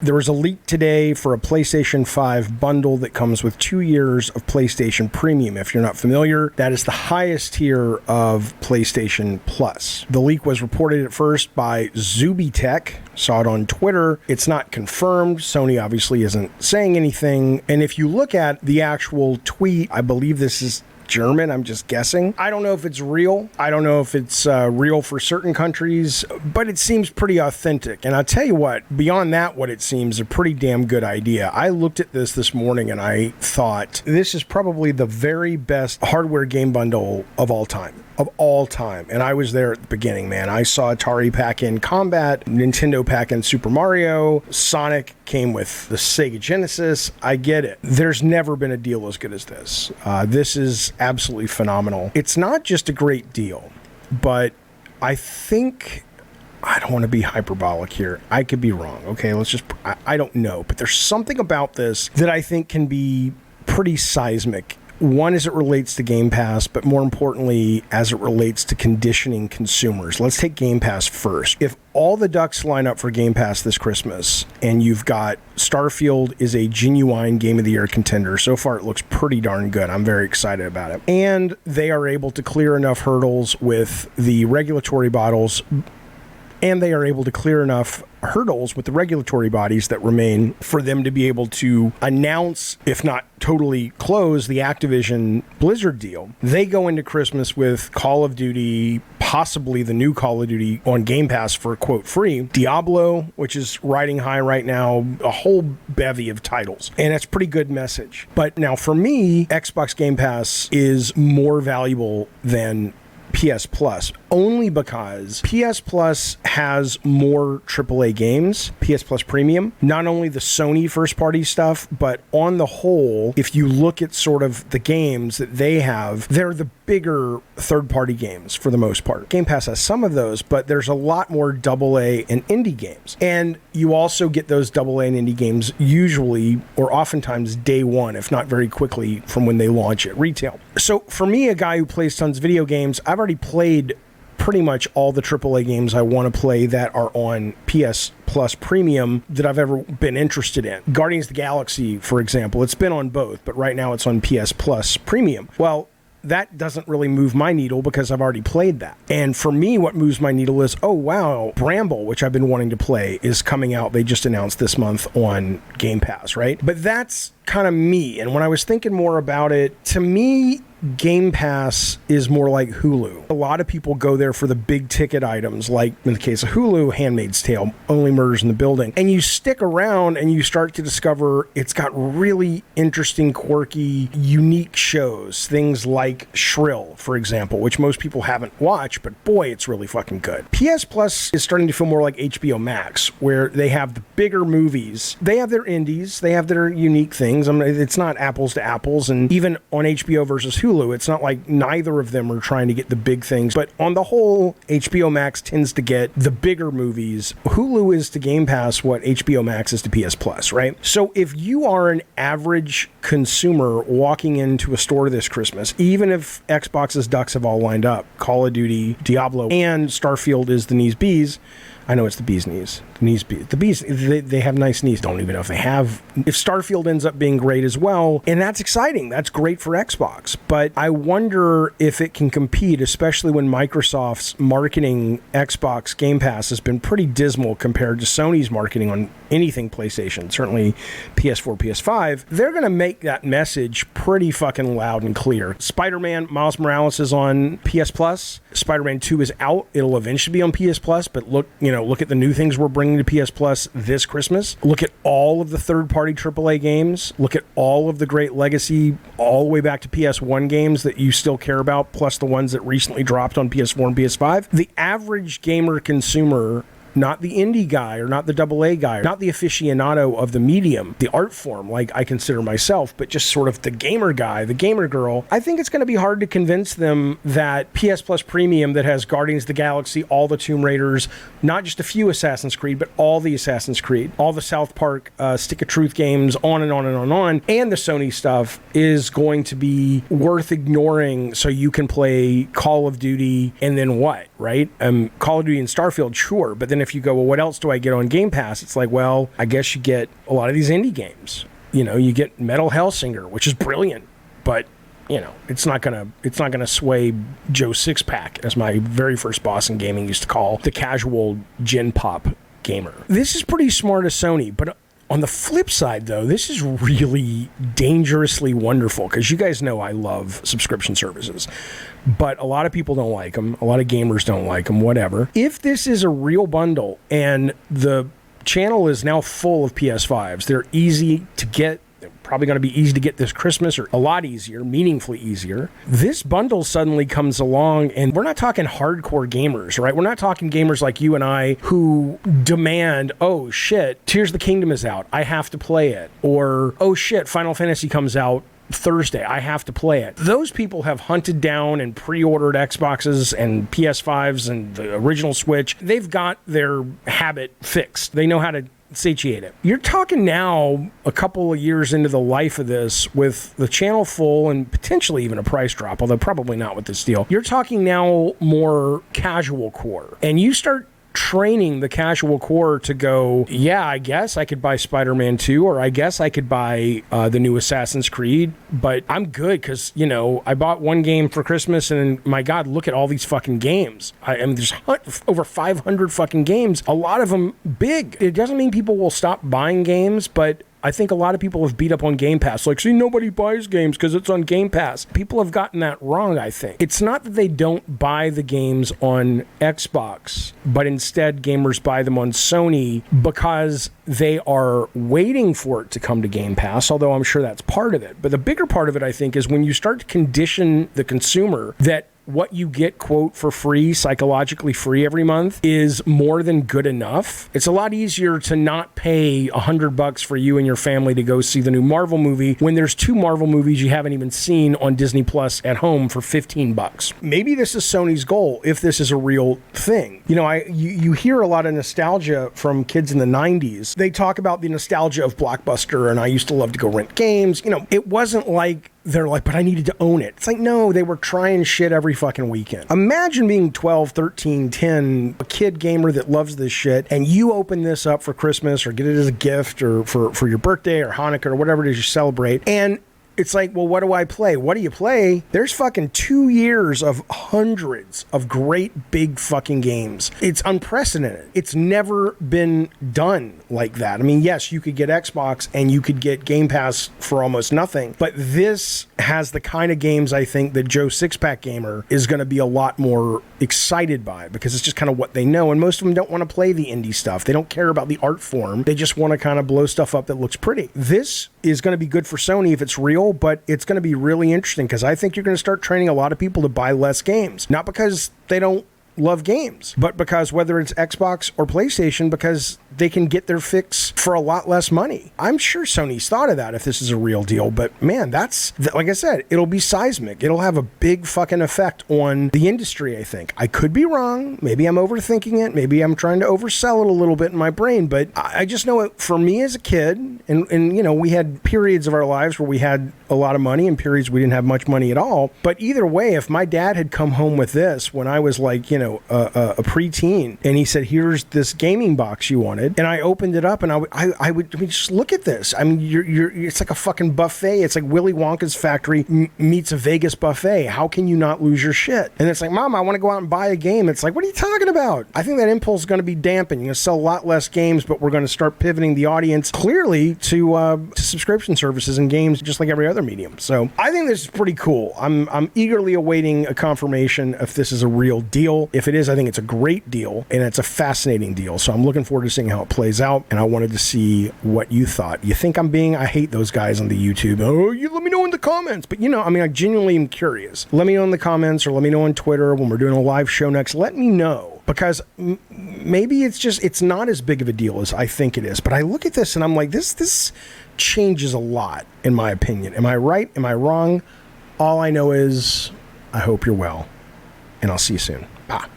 There was a leak today for a PlayStation 5 bundle that comes with 2 years of PlayStation Premium. If you're not familiar, that is the highest tier of PlayStation Plus. The leak was reported at first by Zubitech. Saw it on Twitter. It's not confirmed. Sony obviously isn't saying anything. And if you look at the actual tweet, I believe this is German, I'm just guessing. I don't know if it's real. I don't know if it's real for certain countries, but it seems pretty authentic. And I'll tell you what, beyond that, what it seems a pretty damn good idea. I looked at this morning and I thought, this is probably the very best hardware game bundle of all time. And I was there at the beginning, man. I saw Atari pack in Combat, Nintendo pack in Super Mario, Sonic came with the Sega Genesis. I get it. There's never been a deal as good as this. This is absolutely phenomenal. It's not just a great deal, but I think, I don't want to be hyperbolic here. I could be wrong. Okay, I don't know. But there's something about this that I think can be pretty seismic. One, as it relates to Game Pass, but more importantly, as it relates to conditioning consumers. Let's take Game Pass first. If all the ducks line up for Game Pass this Christmas, and you've got Starfield is a genuine Game of the Year contender. So far, it looks pretty darn good. I'm very excited about it. And they are able to clear enough hurdles with the regulatory bodies that remain for them to be able to announce, if not totally close, the Activision Blizzard deal. They go into Christmas with Call of Duty, possibly the new Call of Duty on Game Pass for, quote, free. Diablo, which is riding high right now, a whole bevy of titles. And it's a pretty good message. But now for me, Xbox Game Pass is more valuable than PS Plus, only because PS Plus has more AAA games, PS Plus Premium, not only the Sony first-party stuff, but on the whole, if you look at sort of the games that they have, they're the bigger third-party games for the most part. Game Pass has some of those, but there's a lot more AA and indie games. And you also get those AA and indie games usually, or oftentimes day one, if not very quickly from when they launch at retail. So for me, a guy who plays tons of video games, I've already played pretty much all the AAA games I want to play that are on PS Plus Premium that I've ever been interested in. Guardians of the Galaxy, for example, it's been on both, but right now it's on PS Plus Premium. Well, that doesn't really move my needle because I've already played that. And for me, what moves my needle is, oh, wow, Bramble, which I've been wanting to play, is coming out. They just announced this month on Game Pass, right? But that's kind of me. And when I was thinking more about it, to me, Game Pass is more like Hulu. A lot of people go there for the big ticket items, like in the case of Hulu, Handmaid's Tale, Only Murders in the Building. And you stick around and you start to discover it's got really interesting, quirky, unique shows. Things like Shrill, for example, which most people haven't watched, but boy, it's really fucking good. PS Plus is starting to feel more like HBO Max, where they have the bigger movies. They have their indies. They have their unique things. I mean, it's not apples to apples. And even on HBO versus Hulu, it's not like neither of them are trying to get the big things. But on the whole, HBO Max tends to get the bigger movies. Hulu is to Game Pass what HBO Max is to PS Plus, right? So if you are an average consumer walking into a store this Christmas, even if Xbox's ducks have all lined up, Call of Duty, Diablo, and Starfield is the knees bees, I know it's the bee's knees. The bees, they have nice knees. Don't even know if they have. If Starfield ends up being great as well, and that's exciting. That's great for Xbox. But I wonder if it can compete, especially when Microsoft's marketing Xbox Game Pass has been pretty dismal compared to Sony's marketing on anything PlayStation, certainly PS4, PS5. They're going to make that message pretty fucking loud and clear. Spider-Man, Miles Morales is on PS Plus. Spider-Man 2 is out. It'll eventually be on PS Plus, but look at the new things we're bringing to PS Plus this Christmas. Look at all of the third-party AAA games. Look at all of the great legacy, all the way back to PS1 games that you still care about, plus the ones that recently dropped on PS4 and PS5. The average gamer consumer, not the indie guy or not the AA guy, not the aficionado of the medium, the art form, like I consider myself, but just sort of the gamer guy, the gamer girl, I think it's going to be hard to convince them that PS Plus Premium that has Guardians of the Galaxy, all the Tomb Raiders, not just a few Assassin's Creed, but all the Assassin's Creed, all the South Park Stick of Truth games, on and on and on and on, and the Sony stuff is going to be worth ignoring so you can play Call of Duty and then what? right? Call of Duty and Starfield, sure. But then if you go, well, what else do I get on Game Pass? It's like, well, I guess you get a lot of these indie games. You know, you get Metal Hellsinger, which is brilliant, but you know, it's not gonna sway Joe Sixpack, as my very first boss in gaming used to call the casual gen pop gamer. This is pretty smart of Sony, but on the flip side, though, this is really dangerously wonderful, because you guys know I love subscription services, but a lot of people don't like them. A lot of gamers don't like them, whatever. If this is a real bundle and the channel is now full of PS5s, they're easy to get. They're probably going to be easy to get this Christmas, or a lot easier, meaningfully easier. This bundle suddenly comes along, and we're not talking hardcore gamers, right? We're not talking gamers like you and I who demand, oh shit, Tears of the Kingdom is out, I have to play it. Or, oh shit, Final Fantasy comes out Thursday, I have to play it. Those people have hunted down and pre-ordered Xboxes and PS5s and the original Switch. They've got their habit fixed. They know how to satiate it. You're talking now a couple of years into the life of this with the channel full and potentially even a price drop, although probably not with this deal. You're talking now more casual core, and you start training the casual core to go, yeah, I guess I could buy Spider-Man 2, or I guess I could buy the new Assassin's Creed, but I'm good because, you know, I bought one game for Christmas and my God, look at all these fucking games. I mean, there's over 500 fucking games, a lot of them big. It doesn't mean people will stop buying games, but I think a lot of people have beat up on Game Pass. Like, see, nobody buys games because it's on Game Pass. People have gotten that wrong, I think. It's not that they don't buy the games on Xbox, but instead gamers buy them on Sony because they are waiting for it to come to Game Pass, although I'm sure that's part of it. But the bigger part of it, I think, is when you start to condition the consumer that what you get, quote, for free, psychologically free every month is more than good enough. It's a lot easier to not pay $100 for you and your family to go see the new Marvel movie when there's 2 Marvel movies you haven't even seen on Disney Plus at home for $15. Maybe this is Sony's goal if this is a real thing. You know, you hear a lot of nostalgia from kids in the 90s. They talk about the nostalgia of Blockbuster, and I used to love to go rent games. You know, it wasn't like they're like, but I needed to own it. It's like, no, they were trying shit every fucking weekend. Imagine being 12, 13, 10, a kid gamer that loves this shit, and you open this up for Christmas or get it as a gift or for your birthday or Hanukkah or whatever it is you celebrate, and it's like, well, what do I play? What do you play? There's fucking 2 years of hundreds of great big fucking games. It's unprecedented. It's never been done like that. I mean, yes, you could get Xbox and you could get Game Pass for almost nothing, but this has the kind of games I think that Joe Sixpack Gamer is going to be a lot more excited by, because it's just kind of what they know, and most of them don't want to play the indie stuff. They don't care about the art form. They just want to kind of blow stuff up that looks pretty. This is going to be good for Sony if it's real, but it's going to be really interesting because I think you're going to start training a lot of people to buy less games. Not because they don't love games, but because whether it's Xbox or PlayStation, because they can get their fix for a lot less money. I'm sure Sony's thought of that if this is a real deal, but man, that's, like I said, it'll be seismic. It'll have a big fucking effect on the industry, I think. I could be wrong. Maybe I'm overthinking it. Maybe I'm trying to oversell it a little bit in my brain, but I just know it for me as a kid, and you know, we had periods of our lives where we had a lot of money and periods we didn't have much money at all. But either way, if my dad had come home with this when I was like, you know, a preteen, and he said, here's this gaming box you wanted, and I opened it up, and I would just look at this. I mean, it's like a fucking buffet. It's like Willy Wonka's factory meets a Vegas buffet. How can you not lose your shit? And it's like, Mom, I want to go out and buy a game. It's like, what are you talking about? I think that impulse is going to be dampened. You're going to sell a lot less games, but we're going to start pivoting the audience clearly to subscription services and games, just like every other medium. So I think this is pretty cool. I'm eagerly awaiting a confirmation if this is a real deal. If it is, I think it's a great deal, and it's a fascinating deal. So I'm looking forward to seeing how it plays out, and I wanted to see what you thought. You think I hate those guys on the YouTube. Oh, you let me know in the comments. But you know, I mean, I genuinely am curious. Let me know in the comments, or let me know on Twitter when we're doing a live show next. Let me know, because maybe it's not as big of a deal as I think it is. But I look at this and I'm like, this changes a lot, in my opinion. Am I right? Am I wrong? All I know is I hope you're well, and I'll see you soon. Bye.